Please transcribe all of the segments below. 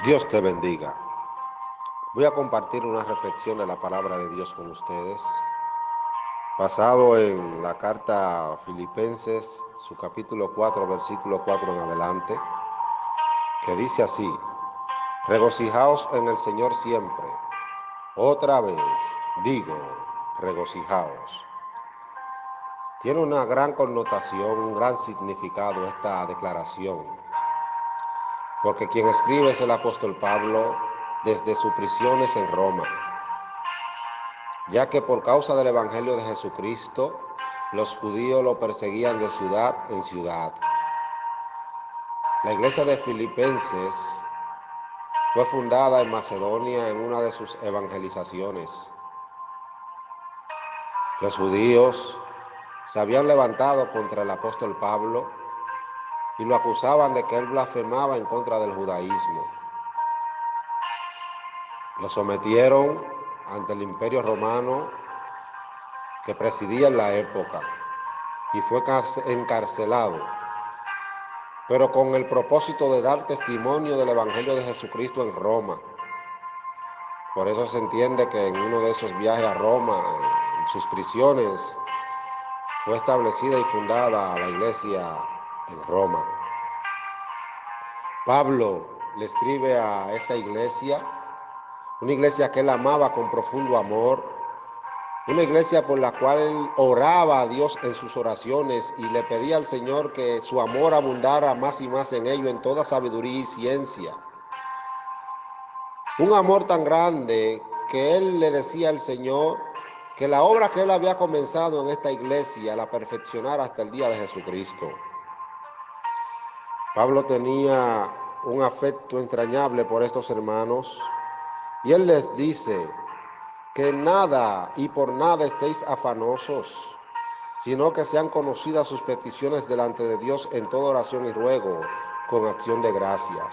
Dios te bendiga. Voy a compartir una reflexión de la palabra de Dios con ustedes, basado en la carta a Filipenses, su capítulo 4, versículo 4 en adelante, que dice así: regocijaos en el Señor siempre. Otra vez digo, regocijaos. Tiene una gran connotación, un gran significado esta declaración, porque quien escribe es el apóstol Pablo desde sus prisiones en Roma, ya que por causa del Evangelio de Jesucristo, los judíos lo perseguían de ciudad en ciudad. La iglesia de Filipenses fue fundada en Macedonia en una de sus evangelizaciones. Los judíos se habían levantado contra el apóstol Pablo y lo acusaban de que él blasfemaba en contra del judaísmo. Lo sometieron ante el imperio romano que presidía en la época y fue encarcelado, pero con el propósito de dar testimonio del Evangelio de Jesucristo en Roma. Por eso se entiende que en uno de esos viajes a Roma, en sus prisiones, fue establecida y fundada la iglesia en Roma. Pablo le escribe a esta iglesia, una iglesia que él amaba con profundo amor, una iglesia por la cual él oraba a Dios en sus oraciones y le pedía al Señor que su amor abundara más y más en ello, en toda sabiduría y ciencia. Un amor tan grande que él le decía al Señor que la obra que él había comenzado en esta iglesia la perfeccionara hasta el día de Jesucristo. Pablo tenía un afecto entrañable por estos hermanos y él les dice que nada y por nada estéis afanosos, sino que sean conocidas sus peticiones delante de Dios en toda oración y ruego, con acción de gracias.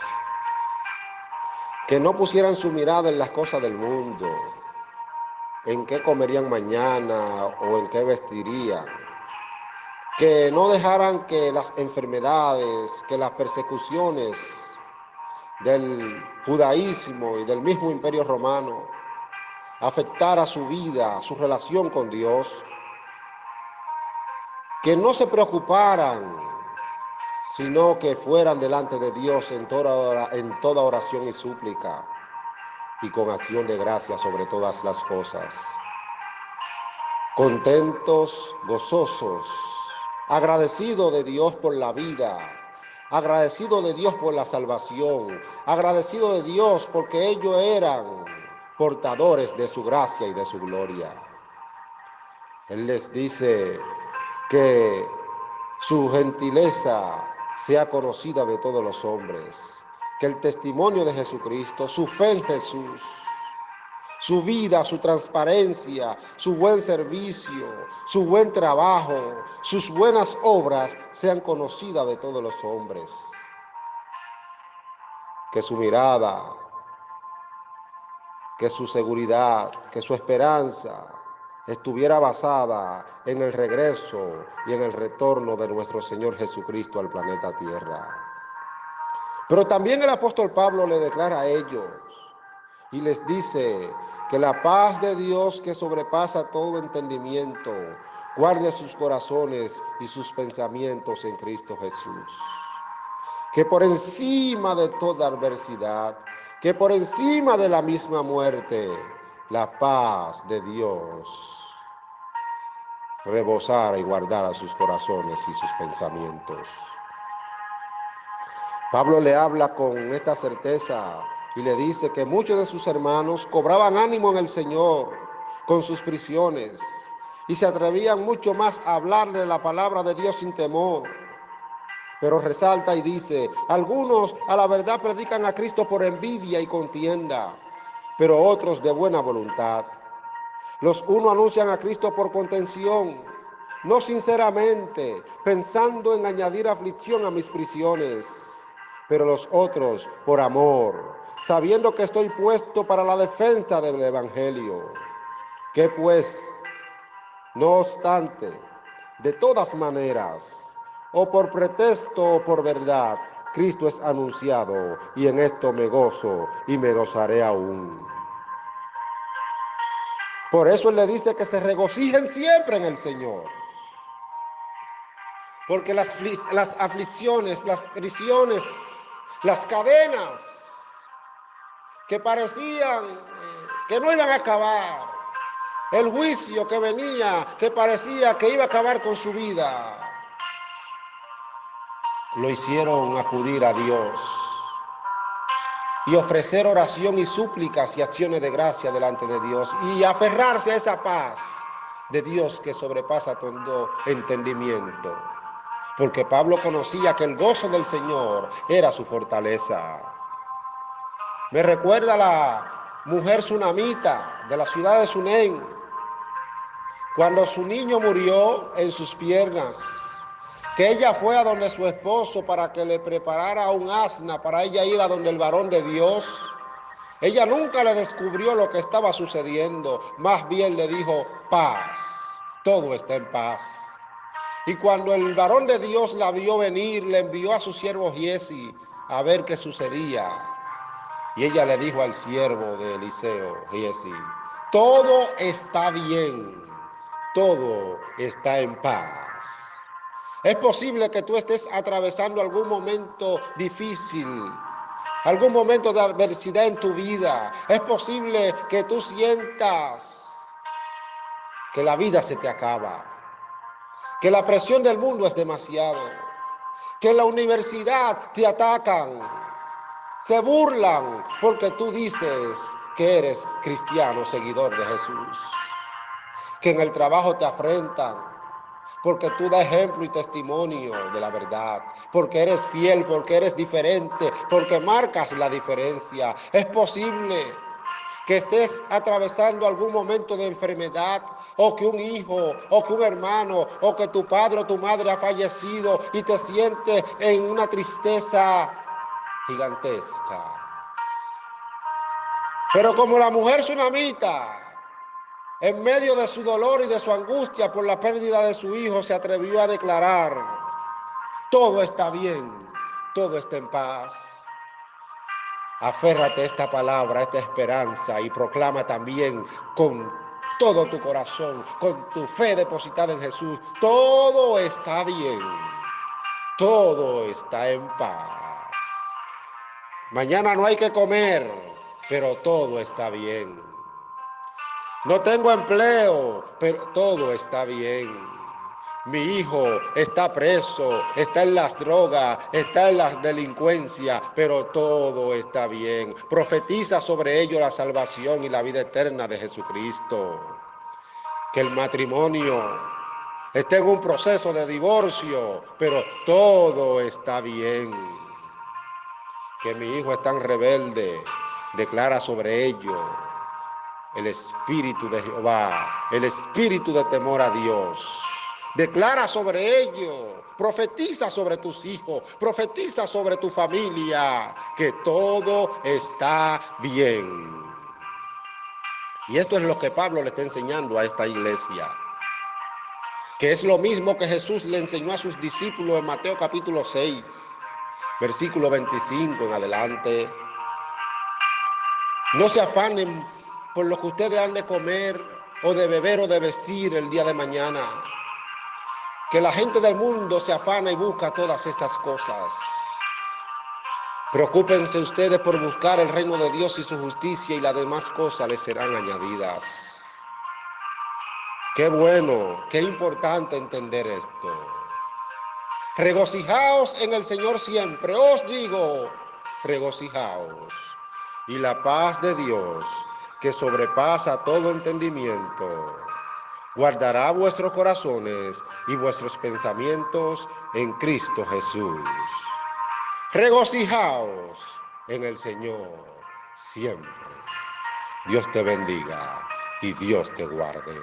Que no pusieran su mirada en las cosas del mundo, en qué comerían mañana o en qué vestirían. Que no dejaran que las enfermedades, que las persecuciones del judaísmo y del mismo imperio romano afectara su vida, su relación con Dios. Que no se preocuparan, sino que fueran delante de Dios en toda oración y súplica y con acción de gracia sobre todas las cosas. Contentos, gozosos, agradecidos de Dios por la vida, agradecidos de Dios por la salvación, agradecidos de Dios porque ellos eran portadores de su gracia y de su gloria. Él les dice que su gentileza sea conocida de todos los hombres, que el testimonio de Jesucristo, su fe en Jesús, su vida, su transparencia, su buen servicio, su buen trabajo, sus buenas obras sean conocidas de todos los hombres. Que su mirada, que su seguridad, que su esperanza estuviera basada en el regreso y en el retorno de nuestro Señor Jesucristo al planeta Tierra. Pero también el apóstol Pablo le declara a ellos y les dice que la paz de Dios, que sobrepasa todo entendimiento, guarde sus corazones y sus pensamientos en Cristo Jesús. Que por encima de toda adversidad, que por encima de la misma muerte, la paz de Dios rebosara y guardara sus corazones y sus pensamientos. Pablo le habla con esta certeza y le dice que muchos de sus hermanos cobraban ánimo en el Señor con sus prisiones y se atrevían mucho más a hablar de la palabra de Dios sin temor. Pero resalta y dice, algunos a la verdad predican a Cristo por envidia y contienda, pero otros de buena voluntad. Los unos anuncian a Cristo por contención, no sinceramente, pensando en añadir aflicción a mis prisiones, pero los otros por amor, sabiendo que estoy puesto para la defensa del Evangelio. Que pues, no obstante, de todas maneras, o por pretexto o por verdad, Cristo es anunciado, y en esto me gozo y me gozaré aún. Por eso Él le dice que se regocijen siempre en el Señor. Porque las aflicciones, las prisiones, las cadenas que parecían que no iban a acabar, el juicio que venía, que parecía que iba a acabar con su vida, lo hicieron acudir a Dios y ofrecer oración y súplicas y acciones de gracia delante de Dios y aferrarse a esa paz de Dios que sobrepasa todo entendimiento. Porque Pablo conocía que el gozo del Señor era su fortaleza. Me recuerda la mujer sunamita de la ciudad de Sunén, cuando su niño murió en sus piernas, que ella fue a donde su esposo para que le preparara un asna para ella ir a donde el varón de Dios. Ella nunca le descubrió lo que estaba sucediendo, más bien le dijo: paz, todo está en paz. Y cuando el varón de Dios la vio venir, le envió a su siervo Giesi a ver qué sucedía. Y ella le dijo al siervo de Eliseo, Giesi: todo está bien, todo está en paz. Es posible que tú estés atravesando algún momento difícil, algún momento de adversidad en tu vida. Es posible que tú sientas que la vida se te acaba, que la presión del mundo es demasiado, que en la universidad te atacan, se burlan porque tú dices que eres cristiano, seguidor de Jesús, que en el trabajo te afrentan porque tú das ejemplo y testimonio de la verdad, porque eres fiel, porque eres diferente, porque marcas la diferencia. Es posible que estés atravesando algún momento de enfermedad, o que un hijo, o que un hermano, o que tu padre o tu madre ha fallecido y te sientes en una tristeza gigantesca. Pero como la mujer sunamita, en medio de su dolor y de su angustia por la pérdida de su hijo, se atrevió a declarar: todo está bien, todo está en paz. Aférrate a esta palabra, a esta esperanza, y proclama también con todo tu corazón, con tu fe depositada en Jesús: todo está bien, todo está en paz. Mañana no hay que comer, pero todo está bien. No tengo empleo, pero todo está bien. Mi hijo está preso, está en las drogas, está en la delincuencia, pero todo está bien. Profetiza sobre ello la salvación y la vida eterna de Jesucristo. Que el matrimonio está en un proceso de divorcio, pero todo está bien. Que mi hijo es tan rebelde, declara sobre ello el espíritu de Jehová, el espíritu de temor a Dios. Declara sobre ello, profetiza sobre tus hijos, profetiza sobre tu familia, que todo está bien. Y esto es lo que Pablo le está enseñando a esta iglesia, que es lo mismo que Jesús le enseñó a sus discípulos en Mateo capítulo 6, versículo 25 en adelante. No se afanen por lo que ustedes han de comer, o de beber, o de vestir el día de mañana. Que la gente del mundo se afana y busca todas estas cosas. Preocúpense ustedes por buscar el reino de Dios y su justicia, y las demás cosas les serán añadidas. Qué bueno, qué importante entender esto. Regocijaos en el Señor siempre. Os digo, regocijaos. Y la paz de Dios, que sobrepasa todo entendimiento, guardará vuestros corazones y vuestros pensamientos en Cristo Jesús. Regocijaos en el Señor siempre. Dios te bendiga y Dios te guarde.